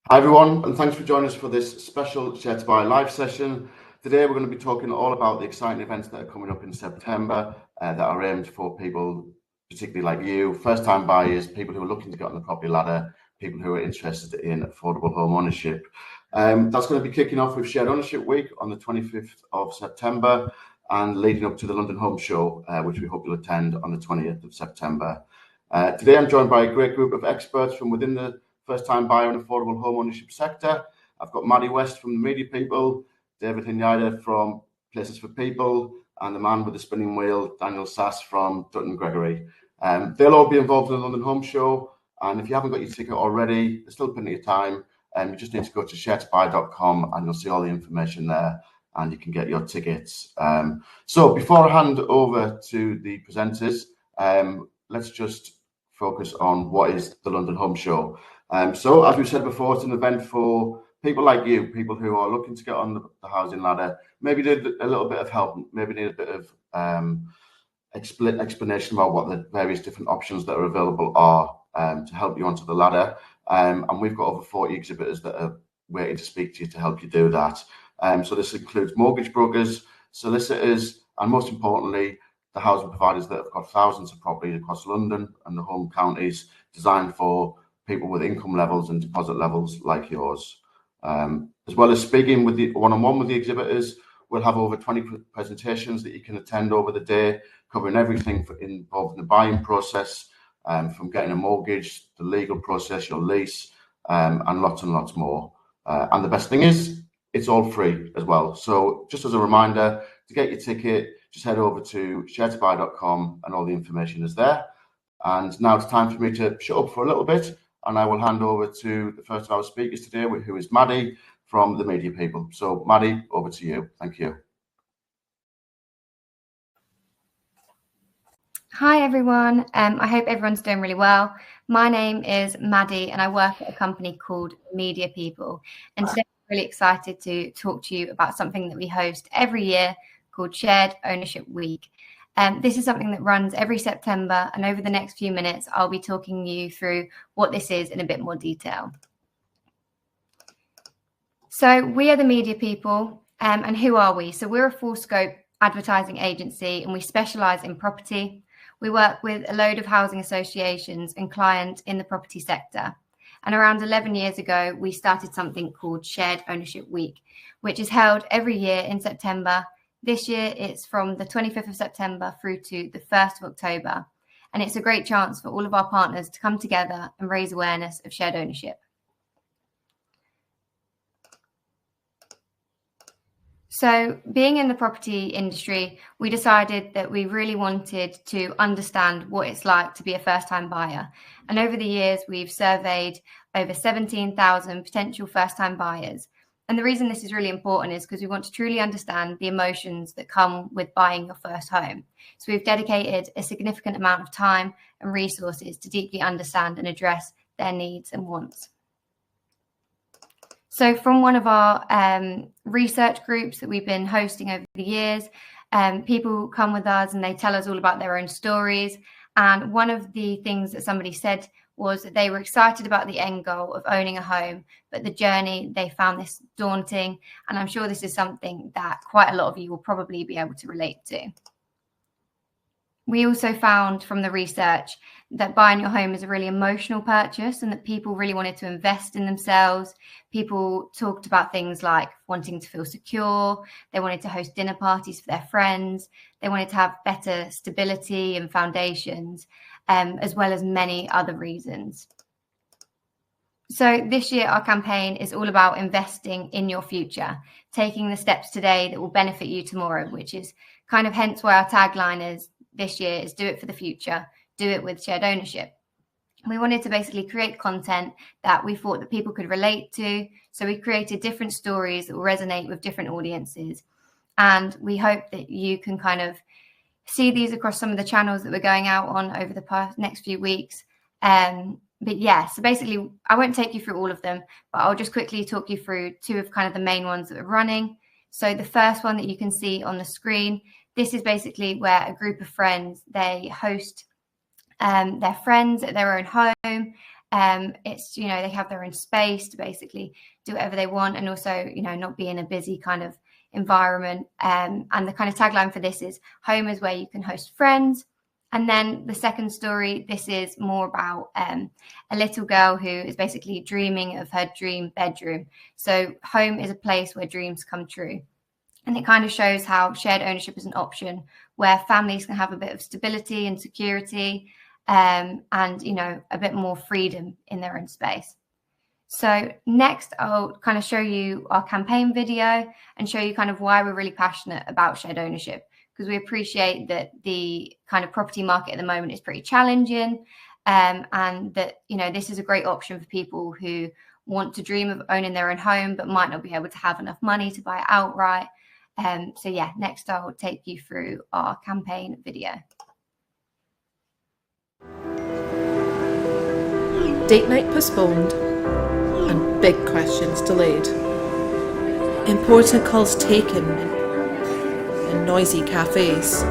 Hi everyone, and thanks for joining us for this special Share to Buy live session. Today we're going to be talking all about the exciting events that are coming up in September that are aimed for people, particularly like you, first-time buyers, people who are looking to get on the property ladder, people who are interested in affordable home ownership. That's going to be kicking off with Shared Ownership Week on the 25th of September and leading up to the London Home Show, which we hope you'll attend on the 20th of September. Today I'm joined by a great group of experts from within the first-time buyer and affordable home ownership sector. I've got Maddy West from the Media People, David Hnyda from Places for People, and the man with the spinning wheel, Daniel Szasz from Dustin Gregory. They'll all be involved in the London Home Show, and if you haven't got your ticket already, there's still plenty of time. You just need to go to sharetobuy.com and you'll see all the information there, and you can get your tickets. So before I hand over to the presenters, let's just focus on what is the London Home Show. So as we've said before, it's an event for people like you, people who are looking to get on the housing ladder, maybe need a little bit of help, maybe need a bit of explanation about what the various different options that are available are to help you onto the ladder. And we've got over 40 exhibitors that are waiting to speak to you to help you do that. So this includes mortgage brokers, solicitors, and most importantly, the housing providers that have got thousands of properties across London and the home counties designed for people with income levels and deposit levels like yours. As well as speaking with the one-on-one with the exhibitors, we'll have over 20 presentations that you can attend over the day, covering everything involved in the buying process, from getting a mortgage, the legal process, your lease, and lots more. And the best thing is, it's all free as well. So just as a reminder, to get your ticket, just head over to sharetobuy.com and all the information is there. And now it's time for me to shut up for a little bit, and I will hand over to the first of our speakers today, who is Maddy from the Media People. So Maddy, over to you. Thank you. Hi everyone, I hope everyone's doing really well. My name is Maddy and I work at a company called Media People. And today I'm really excited to talk to you about something that we host every year called Shared Ownership Week. This is something that runs every September, and over the next few minutes, I'll be talking you through what this is in a bit more detail. So we are the Media People, and who are we? So we're a full scope advertising agency and we specialise in property. We work with a load of housing associations and clients in the property sector. And around 11 years ago, we started something called Shared Ownership Week, which is held every year in September. This year, it's from the 25th of September through to the 1st of October. And it's a great chance for all of our partners to come together and raise awareness of shared ownership. So being in the property industry, we decided that we really wanted to understand what it's like to be a first-time buyer. And over the years, we've surveyed over 17,000 potential first-time buyers. And the reason this is really important is because we want to truly understand the emotions that come with buying your first home. So we've dedicated a significant amount of time and resources to deeply understand and address their needs and wants. So from one of our research groups that we've been hosting over the years, people come with us and they tell us all about their own stories. And one of the things that somebody said was that they were excited about the end goal of owning a home, but the journey, they found this daunting. And I'm sure this is something that quite a lot of you will probably be able to relate to. We also found from the research that buying your home is a really emotional purchase and that people really wanted to invest in themselves. People talked about things like wanting to feel secure. They wanted to host dinner parties for their friends. They wanted to have better stability and foundations, as well as many other reasons. So this year, our campaign is all about investing in your future, taking the steps today that will benefit you tomorrow, which is kind of hence why our tagline is this year is do it for the future, do it with shared ownership. We wanted to basically create content that we thought that people could relate to. So we created different stories that will resonate with different audiences. And we hope that you can kind of see these across some of the channels that we're going out on over the next few weeks. But yeah, so basically, I won't take you through all of them, but I'll just quickly talk you through two of kind of the main ones that are running. So the first one that you can see on the screen, this is basically where a group of friends, they host their friends at their own home. It's, you know, they have their own space to basically do whatever they want, and also, you know, not be in a busy kind of environment. And the kind of tagline for this is home is where you can host friends. And then the second story, this is more about a little girl who is basically dreaming of her dream bedroom. So home is a place where dreams come true. And it kind of shows how shared ownership is an option where families can have a bit of stability and security, and, you know, a bit more freedom in their own space. So next, I'll kind of show you our campaign video and show you kind of why we're really passionate about shared ownership, because we appreciate that the kind of property market at the moment is pretty challenging, and that, you know, this is a great option for people who want to dream of owning their own home but might not be able to have enough money to buy it outright. So yeah, next I'll take you through our campaign video. Date night postponed and big questions delayed. Important calls taken in noisy cafes.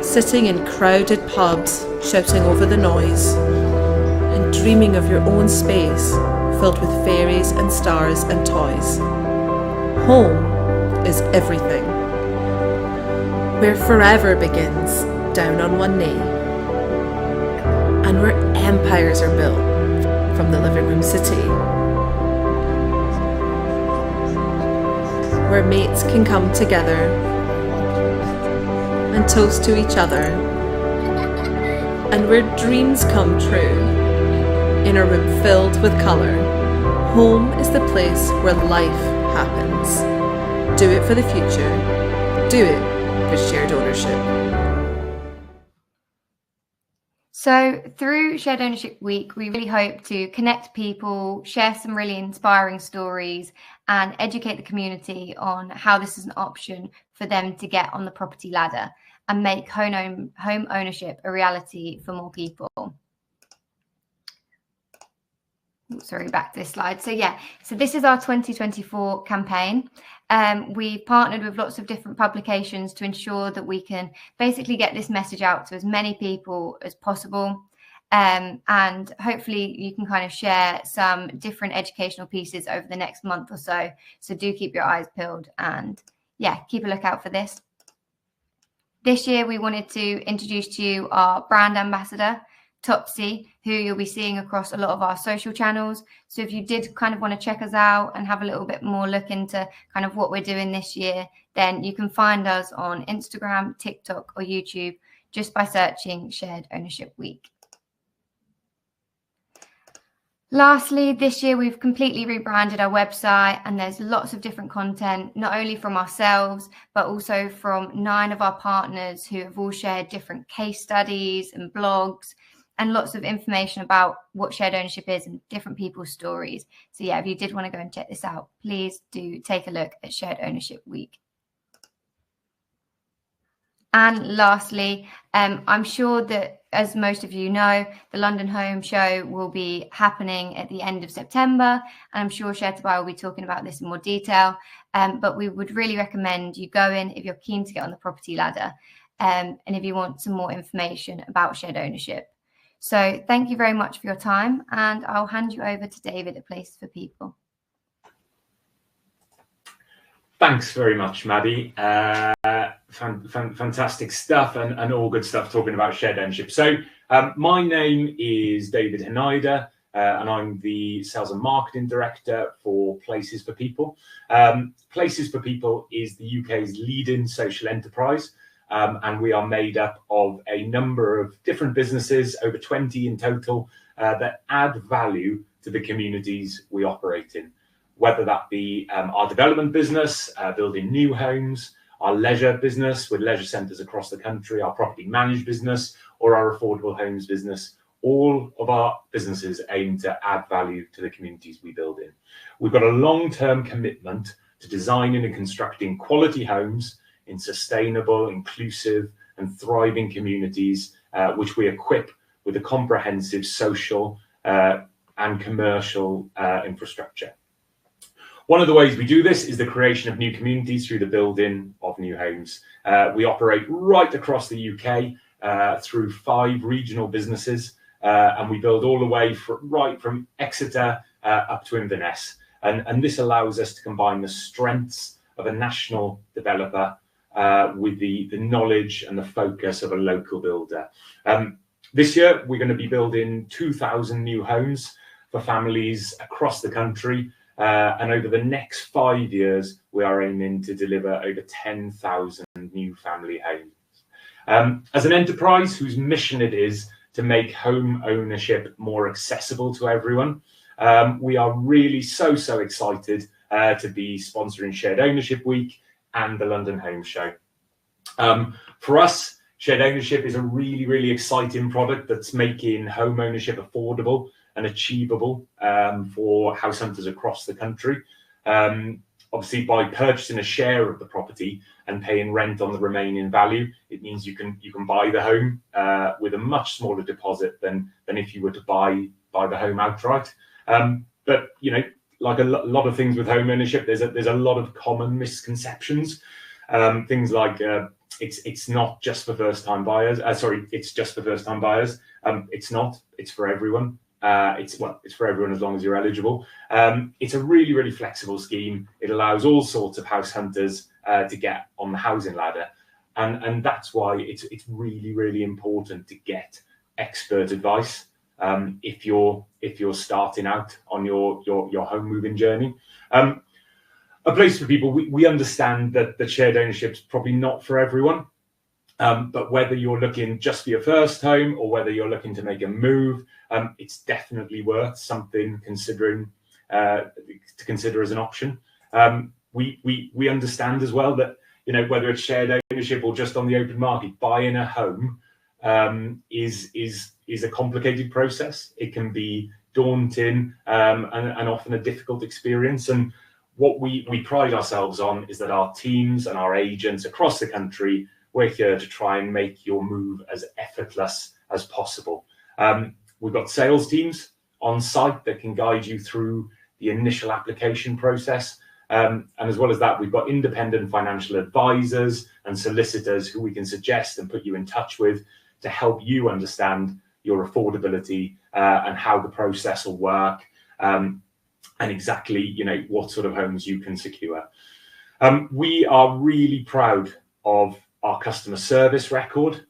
Sitting in crowded pubs, shouting over the noise, and dreaming of your own space filled with fairies and stars and toys. Home is everything. Where forever begins, down on one knee. And where empires are built from the living room city. Where mates can come together and toast to each other. And where dreams come true in a room filled with colour. Home is the place where life happens. Do it for the future. Do it for shared ownership. So through Shared Ownership Week, we really hope to connect people, share some really inspiring stories, and educate the community on how this is an option for them to get on the property ladder and make home ownership a reality for more people. Sorry, back to this slide. So yeah, so this is our 2024 campaign. We've partnered with lots of different publications to ensure that we can basically get this message out to as many people as possible. And hopefully you can kind of share some different educational pieces over the next month or so. So do keep your eyes peeled and yeah, keep a lookout for this. This year, we wanted to introduce to you our brand ambassador, Topsy, who you'll be seeing across a lot of our social channels. So if you did kind of want to check us out and have a little bit more look into kind of what we're doing this year, then you can find us on Instagram, TikTok, or YouTube just by searching Shared Ownership Week. Lastly, this year we've completely rebranded our website, and there's lots of different content, not only from ourselves, but also from 9 of our partners who have all shared different case studies and blogs and lots of information about what shared ownership is and different people's stories. So yeah, if you did want to go and check this out, please do take a look at Shared Ownership Week. And lastly, I'm sure that, as most of you know, the London Home Show will be happening at the end of September. And I'm sure Shared to Buy will be talking about this in more detail. But we would really recommend you go in if you're keen to get on the property ladder, and if you want some more information about shared ownership. So thank you very much for your time, and I'll hand you over to David at Places for People. Thanks very much, Maddy. Fantastic stuff and all good stuff talking about shared ownership. So my name is David Hnyda, and I'm the Sales and Marketing Director for Places for People. Places for People is the UK's leading social enterprise, and we are made up of a number of different businesses, over 20 in total, that add value to the communities we operate in. Whether that be our development business, building new homes, our leisure business with leisure centres across the country, our property managed business, or our affordable homes business, all of our businesses aim to add value to the communities we build in. We've got a long-term commitment to designing and constructing quality homes in sustainable, inclusive and thriving communities, which we equip with a comprehensive social and commercial infrastructure. One of the ways we do this is the creation of new communities through the building of new homes. We operate right across the UK through 5 regional businesses and we build all the way right from Exeter up to Inverness. And this allows us to combine the strengths of a national developer with the knowledge and the focus of a local builder. This year, we're going to be building 2,000 new homes for families across the country. And over the next 5 years, we are aiming to deliver over 10,000 new family homes. As an enterprise whose mission it is to make home ownership more accessible to everyone, we are really so excited to be sponsoring Shared Ownership Week and the London Home Show. For us, shared ownership is a really exciting product that's making home ownership affordable and achievable for house hunters across the country. Obviously, by purchasing a share of the property and paying rent on the remaining value, it means you can buy the home with a much smaller deposit than if you were to buy the home outright. But you know, like a lot of things with home ownership, there's a lot of common misconceptions. Things like it's not just for first-time buyers. It's just for first-time buyers. It's not. It's for everyone. It's for everyone as long as you're eligible. It's a really flexible scheme. It allows all sorts of house hunters to get on the housing ladder, and that's why it's really important to get expert advice if you're starting out on your home moving journey. A place for people. We understand that shared ownership is probably not for everyone. But whether you're looking just for your first home or whether you're looking to make a move, it's definitely worth something considering to consider as an option. We understand as well that, you know, whether it's shared ownership or just on the open market, buying a home is a complicated process. It can be daunting and often a difficult experience. And what we pride ourselves on is that our teams and our agents across the country, we're here to try and make your move as effortless as possible. We've got sales teams on site that can guide you through the initial application process. And as well as that, we've got independent financial advisors and solicitors who we can suggest and put you in touch with to help you understand your affordability and how the process will work, and exactly, you know, what sort of homes you can secure. We are really proud of our customer service record.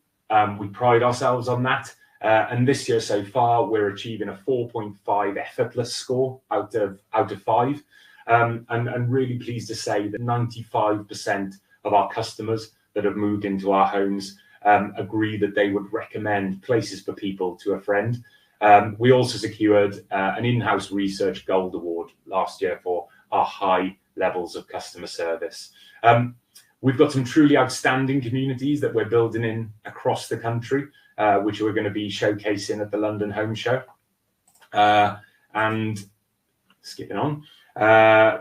We pride ourselves on that. And this year so far, we're achieving a 4.5 effortless score out of 5. And really pleased to say that 95% of our customers that have moved into our homes agree that they would recommend Places for People to a friend. We also secured an in-house research gold award last year for our high levels of customer service. We've got some truly outstanding communities that we're building in across the country, which we're going to be showcasing at the London Home Show. And skipping on,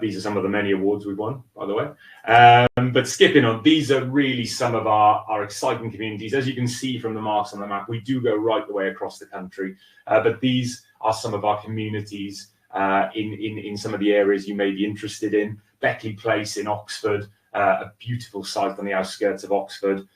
these are some of the many awards we've won, by the way. But skipping on, these are really some of our exciting communities. As you can see from the marks on the map, we do go right the way across the country. But these are some of our communities in some of the areas you may be interested in. Beckley Place in Oxford, a beautiful site on the outskirts of Oxford.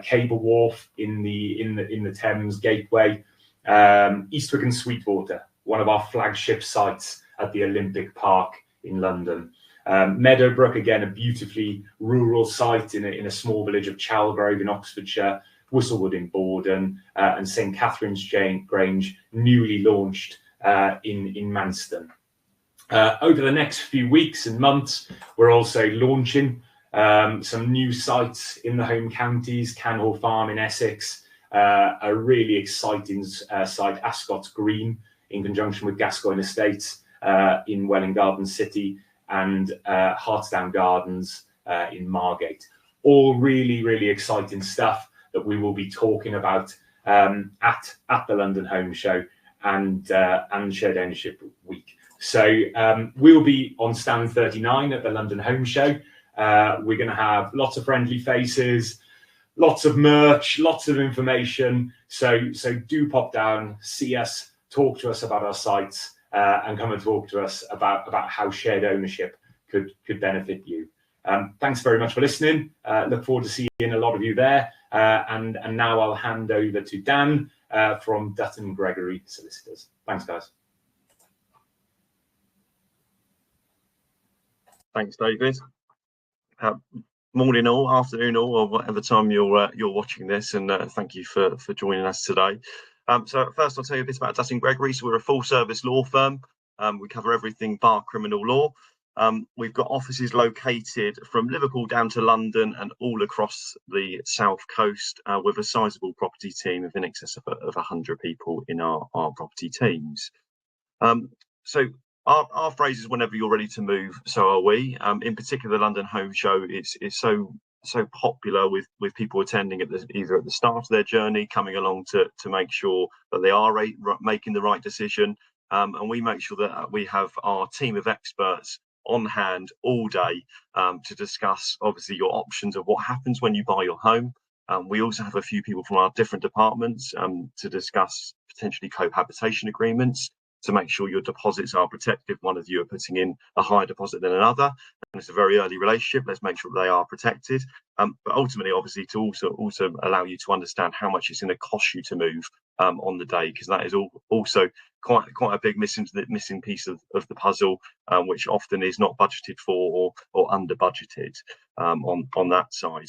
Cable Wharf in the Thames Gateway. Eastwick and Sweetwater, one of our flagship sites at the Olympic Park in London. Meadowbrook, again, a beautifully rural site in a small village of Chalgrove in Oxfordshire. Whistlewood in Borden, and St Catherine's Grange, newly launched in Manston. Over the next few weeks and months, we're also launching some new sites in the home counties. Canhall Farm in Essex, a really exciting site, Ascot's Green, in conjunction with Gascoigne Estates in Welwyn Garden City, and Hartsdown Gardens in Margate. All really exciting stuff that we will be talking about at the London Home Show and Shared Ownership Week. So we'll be on stand 39 at the London Home Show. We're going to have lots of friendly faces, lots of merch, lots of information. So do pop down, see us, talk to us about our sites, and come and talk to us about how shared ownership could benefit you. Thanks very much for listening. Look forward to seeing a lot of you there. And now I'll hand over to Dan from Dustin Gregory Solicitors. Thanks, guys. Thanks, David. Morning all, afternoon all, or whatever time you're watching this, and thank you for joining us today. So first I'll tell you a bit about Dustin Gregory. So we're a full service law firm. We cover everything bar criminal law. We've got offices located from Liverpool down to London and all across the South Coast, with a sizable property team of in excess of 100 people in our property teams. So our phrase is whenever you're ready to move, so are we. In particular, the London Home Show is so popular with people attending either at the start of their journey, coming along to make sure that they are making the right decision. And we make sure that we have our team of experts on hand all day to discuss obviously your options of what happens when you buy your home. We also have a few people from our different departments to discuss potentially cohabitation agreements, to make sure your deposits are protected. One of you are putting in a higher deposit than another, and it's a very early relationship. Let's make sure they are protected. But ultimately, obviously, to also allow you to understand how much it's going to cost you to move on the day, because that is also quite a big missing piece of the puzzle, which often is not budgeted for or under budgeted on that side.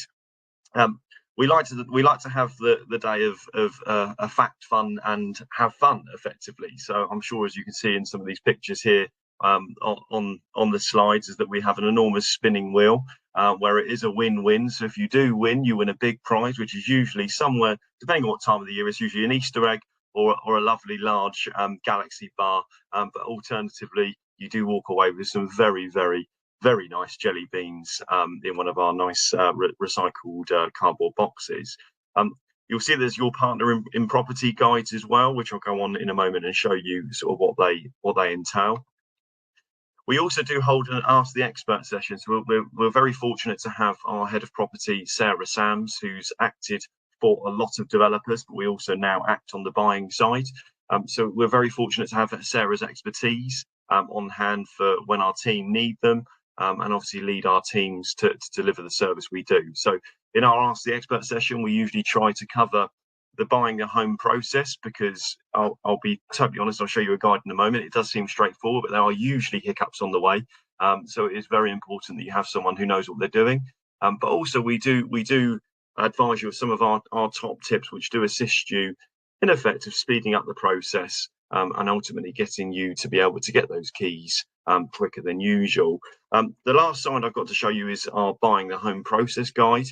We like to have the day of a fact, fun, and have fun effectively. So I'm sure, as you can see in some of these pictures here on the slides, is that we have an enormous spinning wheel where it is a win-win. So if you do win, you win a big prize, which is usually somewhere, depending on what time of the year, it's usually an Easter egg or a lovely large Galaxy bar. But alternatively, you do walk away with some very, very, very nice jelly beans in one of our nice recycled cardboard boxes. You'll see there's your partner in property guides as well, which I'll go on in a moment and show you sort of what they entail. We also do hold an Ask the Expert session. So we're very fortunate to have our head of property, Sarah Sams, who's acted for a lot of developers, but we also now act on the buying side. So we're very fortunate to have Sarah's expertise on hand for when our team need them. And obviously lead our teams to deliver the service we do. So in our Ask the Expert session, we usually try to cover the buying a home process, because I'll be totally honest, I'll show you a guide in a moment. It does seem straightforward, but there are usually hiccups on the way. So it is very important that you have someone who knows what they're doing. But also we do advise you of some of our top tips, which do assist you in effect of speeding up the process and ultimately getting you to be able to get those keys quicker than usual. The last slide I've got to show you is our buying the home process guide.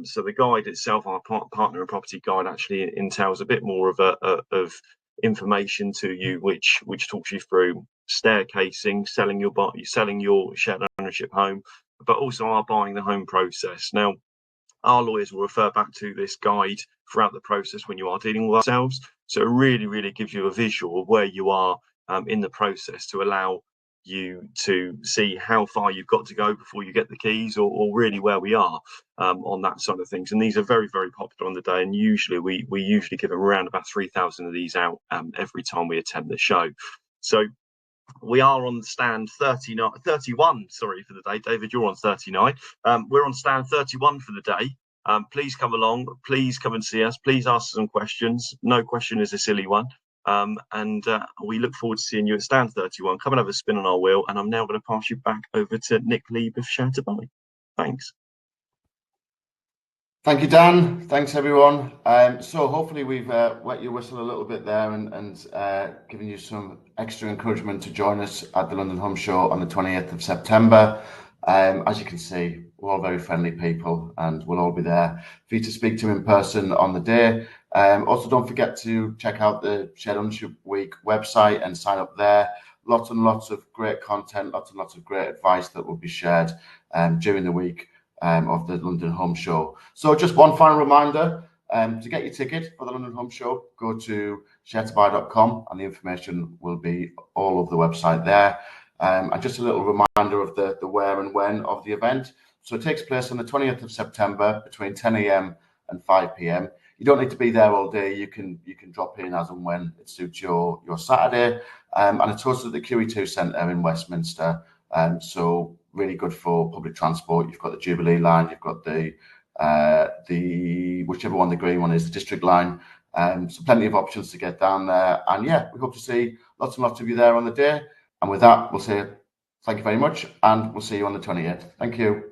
So the guide itself, our partner and property guide, actually entails a bit more of information to you, which talks you through staircasing, selling your shared ownership home, but also our buying the home process. Now, our lawyers will refer back to this guide throughout the process when you are dealing with ourselves. So it really, really gives you a visual of where you are in the process, to allow you to see how far you've got to go before you get the keys, or really where we are on that side of things. And these are very, very popular on the day, and usually we usually give around about 3,000 of these out every time we attend the show. So we are on stand 31, sorry, for the day. David, you're on 39. We're on stand 31 for the day. Please come along, please come and see us, please ask some questions. No question is a silly one. And we look forward to seeing you at stand 31. Come and have a spin on our wheel. And I'm now going to pass you back over to Nick Lieb of Share to Buy. Thanks. Thank you, Dan. Thanks, everyone. So hopefully we've wet your whistle a little bit there and given you some extra encouragement to join us at the London Home Show on the 20th of September. As you can see, we're all very friendly people, and we'll all be there for you to speak to in person on the day. Also, don't forget to check out the Shared Ownership Week website and sign up there. Lots and lots of great content, lots and lots of great advice that will be shared during the week of the London Home Show. So just one final reminder, to get your ticket for the London Home Show, go to sharetobuy.com and the information will be all over the website there. And just a little reminder of the where and when of the event. So it takes place on the 20th of September between 10 a.m. and 5 p.m. You don't need to be there all day. You can drop in as and when it suits your Saturday. And it's hosted at the QEII Centre in Westminster. So really good for public transport. You've got the Jubilee line, you've got the whichever one the green one is, the District line. So plenty of options to get down there. And yeah, we hope to see lots and lots of you there on the day. And with that, we'll say thank you very much, and we'll see you on the 28th. Thank you.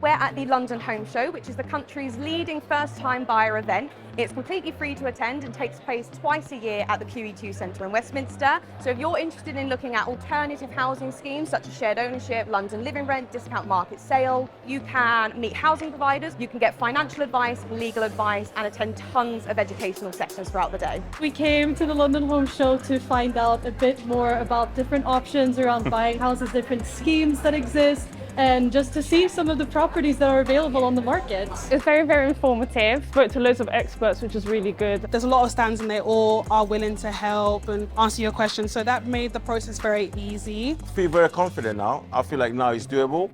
We're at the London Home Show, which is the country's leading first-time buyer event. It's completely free to attend and takes place twice a year at the QEII Centre in Westminster. So if you're interested in looking at alternative housing schemes such as shared ownership, London living rent, discount market sale, you can meet housing providers, you can get financial advice, legal advice, and attend tons of educational sessions throughout the day. We came to the London Home Show to find out a bit more about different options around buying houses, different schemes that exist, and just to see some of the properties that are available on the market. It's very, very informative. Spoke to loads of experts, which is really good. There's a lot of stands and they all are willing to help and answer your questions, so that made the process very easy. I feel very confident now. I feel like now it's doable.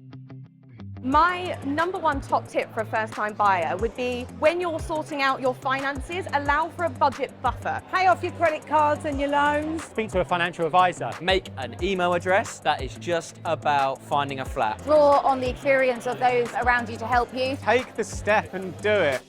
My number one top tip for a first-time buyer would be, when you're sorting out your finances, allow for a budget buffer. Pay off your credit cards and your loans. Speak to a financial advisor. Make an email address that is just about finding a flat. Draw on the experience of those around you to help you. Take the step and do it.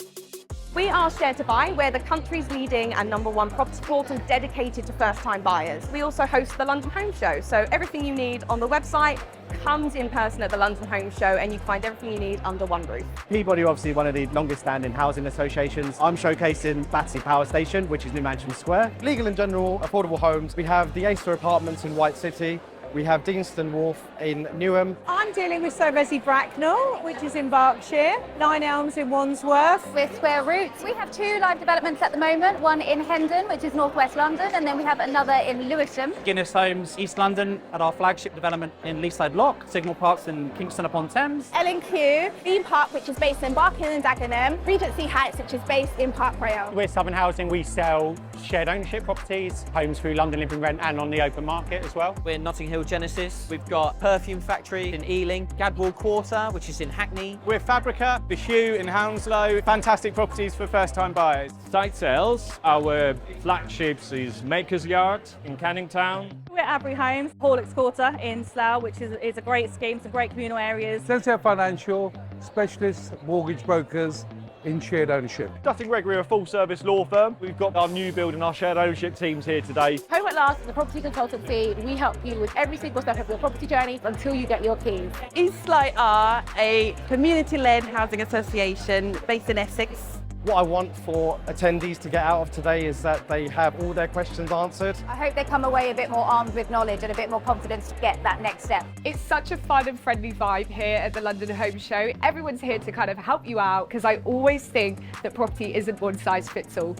We are Share to Buy. We're the country's leading and #1 property portal dedicated to first-time buyers. We also host the London Home Show, so everything you need on the website comes in person at the London Home Show, and you find everything you need under one roof. Peabody, obviously one of the longest standing housing associations. I'm showcasing Battersea Power Station, which is New Mansion Square. Legal and general affordable homes. We have the Acer Apartments in White City. We have Deanston Wharf in Newham. I'm dealing with Resi Bracknell, which is in Berkshire, 9 Elms in Wandsworth. With Square Roots, we have 2 live developments at the moment, one in Hendon, which is northwest London, and then we have another in Lewisham. Guinness Homes, East London, at our flagship development in Leaside Lock. Signal Parks in Kingston upon Thames. L&Q, Theme Park, which is based in Barking and Dagenham. Regency Heights, which is based in Park Royal. We're Southern Housing. We sell shared ownership properties, homes through London Living Rent and on the open market as well. We're Notting Hill Genesis. We've got Perfume Factory in Ealing, Gadwall Quarter, which is in Hackney. We're Fabrica, The Hue in Hounslow. Fantastic properties for first-time buyers. Site sales, our flagships is Maker's Yard in Canning Town. We're at Abry Homes, Horlicks Quarter in Slough, which is a great scheme, some great communal areas. Centre Financial, specialists, mortgage brokers in shared ownership. Dustin Gregory, a full-service law firm. We've got our new build and our shared ownership teams here today. Home at Last is a property consultancy. We help you with every single step of your property journey until you get your keys. Eastlight are a community-led housing association based in Essex. What I want for attendees to get out of today is that they have all their questions answered. I hope they come away a bit more armed with knowledge and a bit more confidence to get that next step. It's such a fun and friendly vibe here at the London Home Show. Everyone's here to kind of help you out, because I always think that property isn't one size fits all.